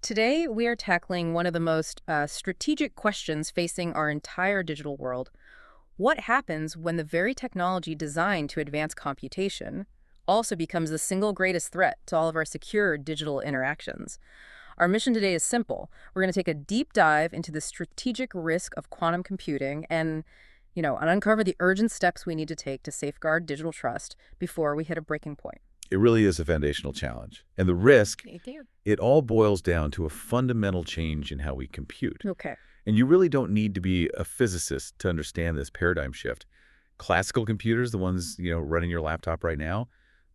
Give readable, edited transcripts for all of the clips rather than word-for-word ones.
Today, we are tackling one of the most strategic questions facing our entire digital world. What happens when the very technology designed to advance computation also becomes the single greatest threat to all of our secure digital interactions? Our mission today is simple. We're going to take a deep dive into the strategic risk of quantum computing and uncover the urgent steps we need to take to safeguard digital trust before we hit a breaking point. It really is a foundational challenge. And the risk, Me too. it all boils down to a fundamental change in how we compute. Okay. And you really don't need to be a physicist to understand this paradigm shift. Classical computers, the ones, running your laptop right now,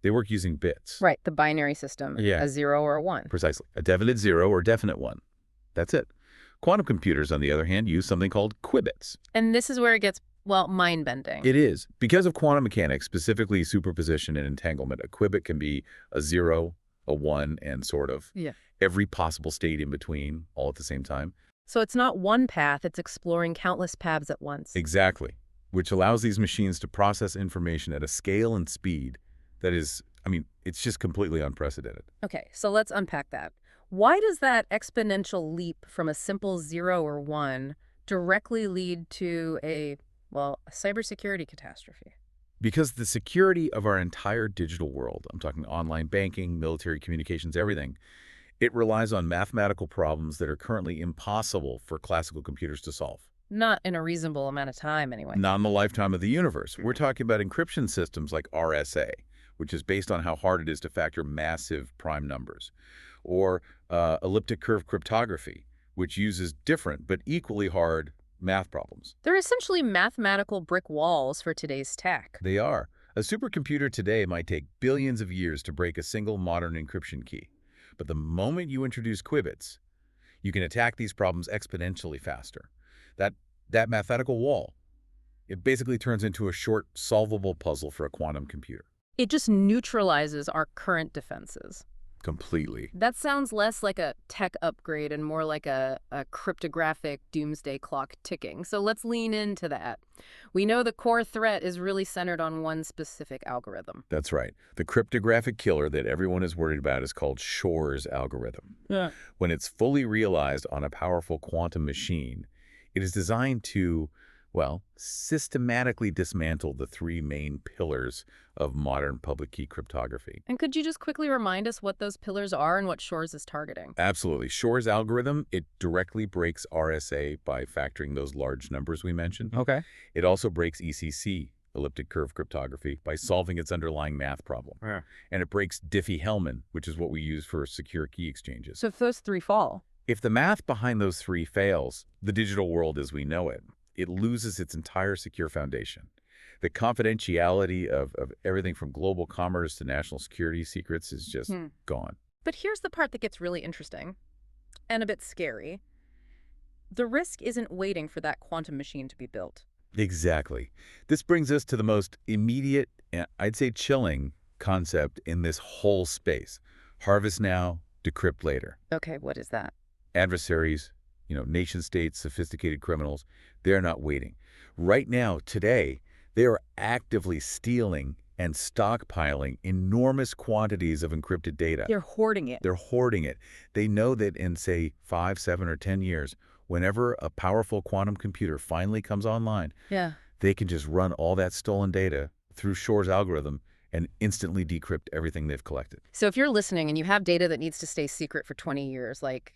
they work using bits. Right, the binary system, Yeah. a 0 or a 1. Precisely. A definite 0 or definite 1. That's it. Quantum computers, on the other hand, use something called qubits. And this is where it gets, well, mind-bending. It is. Because of quantum mechanics, specifically superposition and entanglement, a qubit can be a 0, a 1, and sort of every possible state in between all at the same time. So it's not one path, it's exploring countless paths at once. Exactly. Which allows these machines to process information at a scale and speed that is, it's just completely unprecedented. Okay, so let's unpack that. Why does that exponential leap from a simple 0 or 1 directly lead to a cybersecurity catastrophe? Because the security of our entire digital world, I'm talking online banking, military communications, everything, it relies on mathematical problems that are currently impossible for classical computers to solve. Not in a reasonable amount of time, anyway. Not in the lifetime of the universe. We're talking about encryption systems like RSA, which is based on how hard it is to factor massive prime numbers, or elliptic curve cryptography, which uses different but equally hard math problems. They're essentially mathematical brick walls for today's tech. They are. A supercomputer today might take billions of years to break a single modern encryption key. But the moment you introduce qubits, you can attack these problems exponentially faster. That mathematical wall, it basically turns into a short, solvable puzzle for a quantum computer. It just neutralizes our current defenses. Completely. That sounds less like a tech upgrade and more like a cryptographic doomsday clock ticking. So let's lean into that. We know the core threat is really centered on one specific algorithm. That's right. The cryptographic killer that everyone is worried about is called Shor's algorithm. Yeah. When it's fully realized on a powerful quantum machine, it is designed to, systematically dismantle the three main pillars of modern public key cryptography. And could you just quickly remind us what those pillars are and what Shor's is targeting? Absolutely. Shor's algorithm, it directly breaks RSA by factoring those large numbers we mentioned. Okay. It also breaks ECC, elliptic curve cryptography, by solving its underlying math problem. Yeah. And it breaks Diffie-Hellman, which is what we use for secure key exchanges. So if those three fall? If the math behind those three fails, the digital world as we know it, it loses its entire secure foundation. The confidentiality of everything from global commerce to national security secrets is just gone. But here's the part that gets really interesting and a bit scary. The risk isn't waiting for that quantum machine to be built. Exactly. This brings us to the most immediate, and I'd say chilling, concept in this whole space. Harvest now, decrypt later. Okay, what is that? Adversaries, nation states, sophisticated criminals, they're not waiting. Right now, today, they are actively stealing and stockpiling enormous quantities of encrypted data. They're hoarding it. They're hoarding it. They know that in, say, 5, 7, or 10 years, whenever a powerful quantum computer finally comes online, they can just run all that stolen data through Shor's algorithm and instantly decrypt everything they've collected. So if you're listening and you have data that needs to stay secret for 20 years, like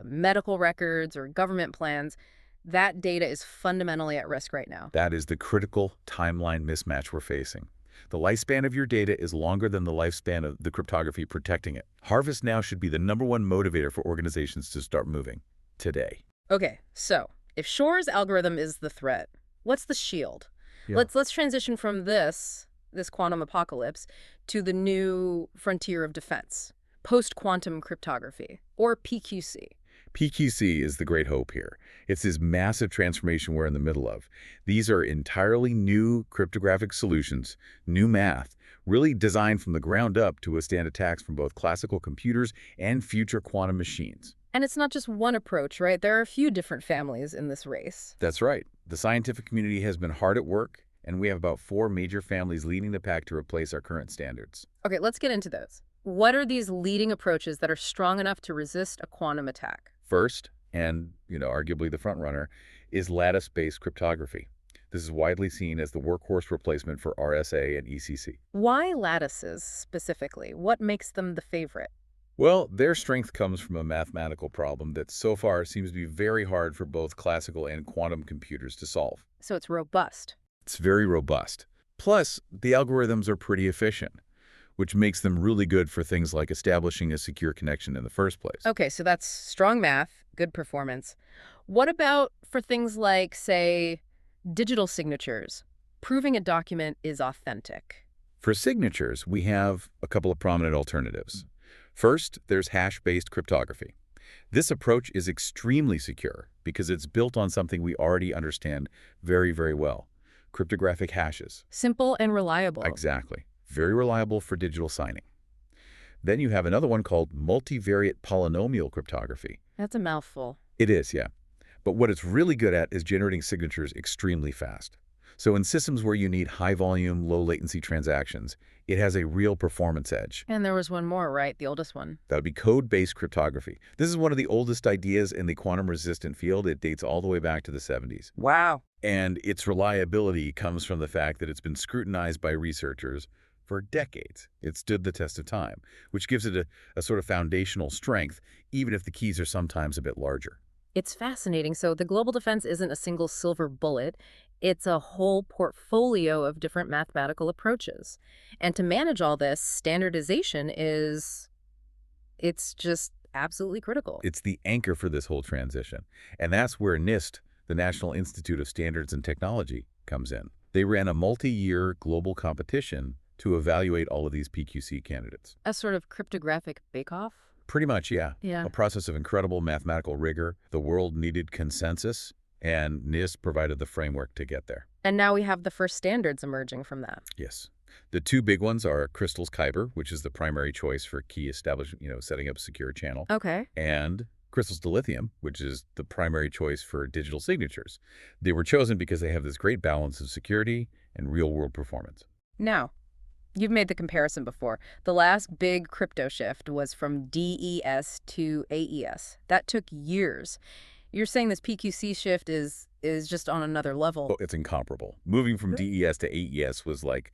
medical records or government plans, that data is fundamentally at risk right now. That is the critical timeline mismatch we're facing. The lifespan of your data is longer than the lifespan of the cryptography protecting it. Harvest now should be the #1 motivator for organizations to start moving today. Okay, so if Shor's algorithm is the threat, what's the shield? Yeah. Let's transition from this quantum apocalypse to the new frontier of defense, post-quantum cryptography, or PQC. PQC is the great hope here. It's this massive transformation we're in the middle of. These are entirely new cryptographic solutions, new math, really designed from the ground up to withstand attacks from both classical computers and future quantum machines. And it's not just one approach, right? There are a few different families in this race. That's right. The scientific community has been hard at work, and we have about 4 major families leading the pack to replace our current standards. Okay, let's get into those. What are these leading approaches that are strong enough to resist a quantum attack? First, and arguably the front runner, is lattice-based cryptography. This is widely seen as the workhorse replacement for RSA and ECC. Why lattices specifically? What makes them the favorite? Well, their strength comes from a mathematical problem that so far seems to be very hard for both classical and quantum computers to solve. So it's robust. It's very robust. Plus, the algorithms are pretty efficient, which makes them really good for things like establishing a secure connection in the first place. Okay, so that's strong math, good performance. What about for things like, say, digital signatures? Proving a document is authentic. For signatures, we have a couple of prominent alternatives. First, there's hash-based cryptography. This approach is extremely secure because it's built on something we already understand very, very well: cryptographic hashes. Simple and reliable. Exactly. Very reliable for digital signing. Then you have another one called multivariate polynomial cryptography. That's a mouthful. It is, yeah. But what it's really good at is generating signatures extremely fast. So in systems where you need high-volume, low-latency transactions, it has a real performance edge. And there was one more, right? The oldest one. That would be code-based cryptography. This is one of the oldest ideas in the quantum-resistant field. It dates all the way back to the 70s. Wow. And its reliability comes from the fact that it's been scrutinized by researchers for decades. It stood the test of time, which gives it a sort of foundational strength, even if the keys are sometimes a bit larger. It's fascinating. So the global defense isn't a single silver bullet. It's a whole portfolio of different mathematical approaches. And to manage all this, standardization it's just absolutely critical. It's the anchor for this whole transition. And that's where NIST, the National Institute of Standards and Technology, comes in. They ran a multi-year global competition to evaluate all of these PQC candidates. A sort of cryptographic bake-off? Pretty much, yeah. Yeah. A process of incredible mathematical rigor. The world needed consensus, and NIST provided the framework to get there. And now we have the first standards emerging from that. Yes. The two big ones are Crystal's Kyber, which is the primary choice for key establishment, setting up a secure channel. Okay. And Crystal's Dilithium, which is the primary choice for digital signatures. They were chosen because they have this great balance of security and real-world performance. Now, you've made the comparison before. The last big crypto shift was from DES to AES. That took years. You're saying this PQC shift is just on another level. Oh, it's incomparable. Moving from DES to AES was like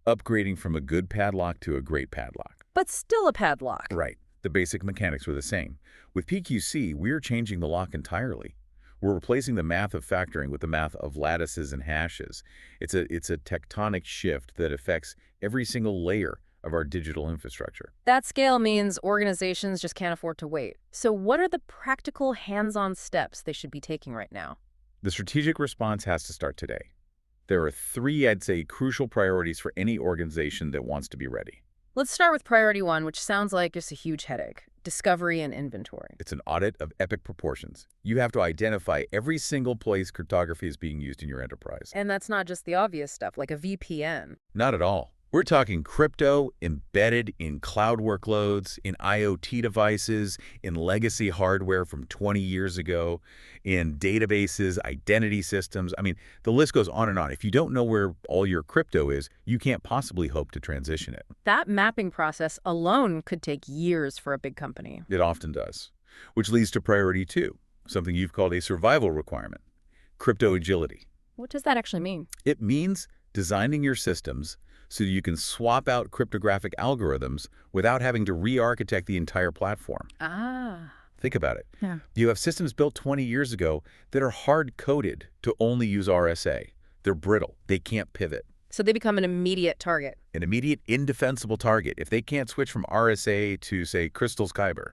upgrading from a good padlock to a great padlock. But still a padlock. Right. The basic mechanics were the same. With PQC, we're changing the lock entirely. We're replacing the math of factoring with the math of lattices and hashes. It's a tectonic shift that affects every single layer of our digital infrastructure. That scale means organizations just can't afford to wait. So what are the practical hands-on steps they should be taking right now? The strategic response has to start today. There are three, I'd say, crucial priorities for any organization that wants to be ready. Let's start with priority one, which sounds like just a huge headache: discovery and inventory. It's an audit of epic proportions. You have to identify every single place cryptography is being used in your enterprise. And that's not just the obvious stuff, like a VPN. Not at all. We're talking crypto embedded in cloud workloads, in IoT devices, in legacy hardware from 20 years ago, in databases, identity systems. I mean, the list goes on and on. If you don't know where all your crypto is, you can't possibly hope to transition it. That mapping process alone could take years for a big company. It often does, which leads to priority two, something you've called a survival requirement: crypto agility. What does that actually mean? It means designing your systems so that you can swap out cryptographic algorithms without having to re-architect the entire platform. Ah. Think about it. Yeah. You have systems built 20 years ago that are hard-coded to only use RSA. They're brittle. They can't pivot. So they become an immediate target. An immediate, indefensible target. If they can't switch from RSA to, say, Crystal's Kyber,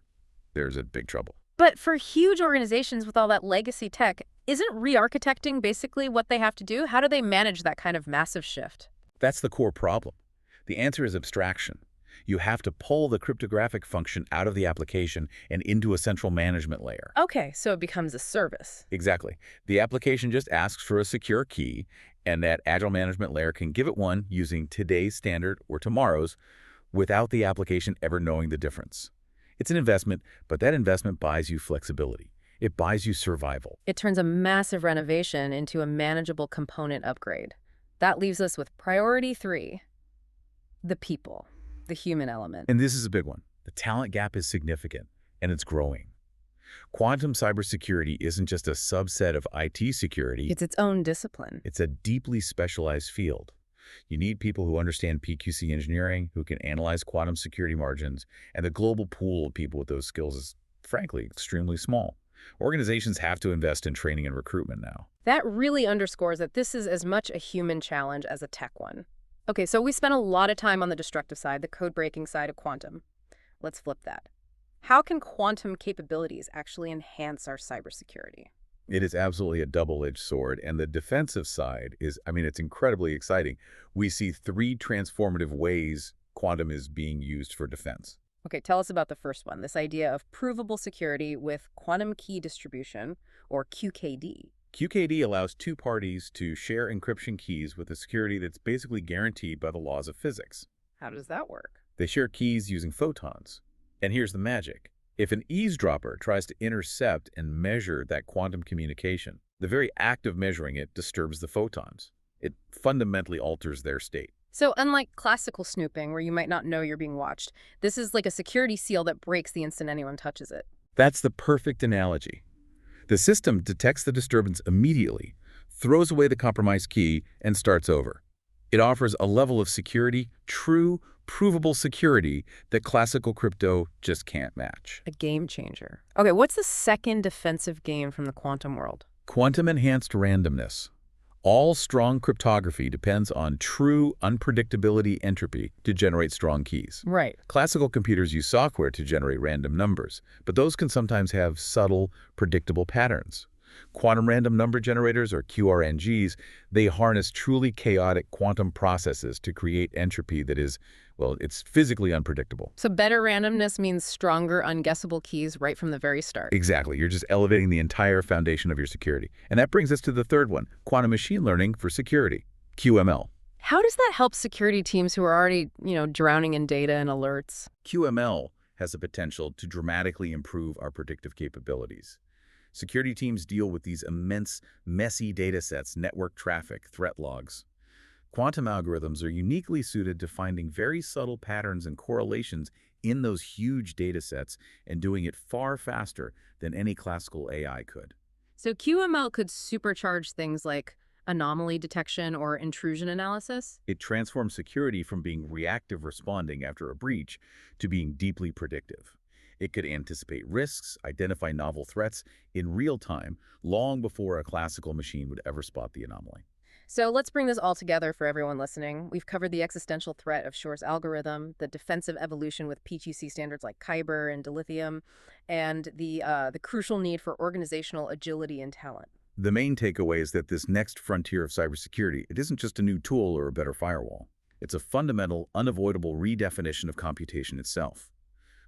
there's a big trouble. But for huge organizations with all that legacy tech, isn't re-architecting basically what they have to do? How do they manage that kind of massive shift? That's the core problem. The answer is abstraction. You have to pull the cryptographic function out of the application and into a central management layer. Okay, so it becomes a service. Exactly. The application just asks for a secure key, and that agile management layer can give it one using today's standard or tomorrow's without the application ever knowing the difference. It's an investment, but that investment buys you flexibility. It buys you survival. It turns a massive renovation into a manageable component upgrade. That leaves us with priority three: the people. The human element. And this is a big one. The talent gap is significant, and it's growing. Quantum cybersecurity isn't just a subset of IT security. It's its own discipline. It's a deeply specialized field. You need people who understand PQC engineering, who can analyze quantum security margins, and the global pool of people with those skills is, frankly, extremely small. Organizations have to invest in training and recruitment now. That really underscores that this is as much a human challenge as a tech one. Okay, so we spent a lot of time on the destructive side, the code-breaking side of quantum. Let's flip that. How can quantum capabilities actually enhance our cybersecurity? It is absolutely a double-edged sword, and the defensive side is, it's incredibly exciting. We see three transformative ways quantum is being used for defense. Okay, tell us about the first one, this idea of provable security with quantum key distribution, or QKD. QKD allows two parties to share encryption keys with a security that's basically guaranteed by the laws of physics. How does that work? They share keys using photons. And here's the magic. If an eavesdropper tries to intercept and measure that quantum communication, the very act of measuring it disturbs the photons. It fundamentally alters their state. So unlike classical snooping, where you might not know you're being watched, this is like a security seal that breaks the instant anyone touches it. That's the perfect analogy. The system detects the disturbance immediately, throws away the compromised key, and starts over. It offers a level of security, true, provable security, that classical crypto just can't match. A game changer. Okay, what's the second defensive gain from the quantum world? Quantum-enhanced randomness. All strong cryptography depends on true unpredictability entropy to generate strong keys. Right. Classical computers use software to generate random numbers, but those can sometimes have subtle, predictable patterns. Quantum random number generators, or QRNGs, they harness truly chaotic quantum processes to create entropy that is, it's physically unpredictable. So better randomness means stronger, unguessable keys right from the very start. Exactly. You're just elevating the entire foundation of your security. And that brings us to the third one, quantum machine learning for security, QML. How does that help security teams who are already, drowning in data and alerts? QML has the potential to dramatically improve our predictive capabilities. Security teams deal with these immense, messy data sets, network traffic, threat logs. Quantum algorithms are uniquely suited to finding very subtle patterns and correlations in those huge data sets and doing it far faster than any classical AI could. So QML could supercharge things like anomaly detection or intrusion analysis? It transforms security from being reactive responding after a breach to being deeply predictive. It could anticipate risks, identify novel threats in real time, long before a classical machine would ever spot the anomaly. So let's bring this all together for everyone listening. We've covered the existential threat of Shor's algorithm, the defensive evolution with PQC standards like Kyber and dilithium, and the crucial need for organizational agility and talent. The main takeaway is that this next frontier of cybersecurity, it isn't just a new tool or a better firewall. It's a fundamental, unavoidable redefinition of computation itself.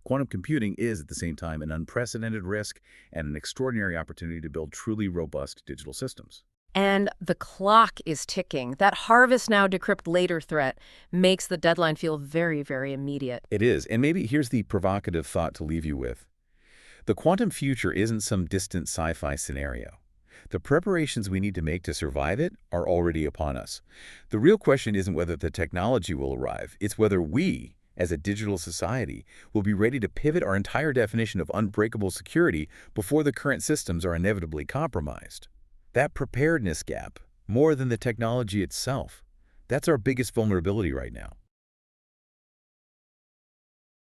Quantum computing is, at the same time, an unprecedented risk and an extraordinary opportunity to build truly robust digital systems. And the clock is ticking. That harvest now, decrypt later threat makes the deadline feel very, very immediate. It is, and maybe here's the provocative thought to leave you with. The quantum future isn't some distant sci-fi scenario. The preparations we need to make to survive it are already upon us. The real question isn't whether the technology will arrive, it's whether we, as a digital society, will be ready to pivot our entire definition of unbreakable security before the current systems are inevitably compromised. That preparedness gap, more than the technology itself, that's our biggest vulnerability right now.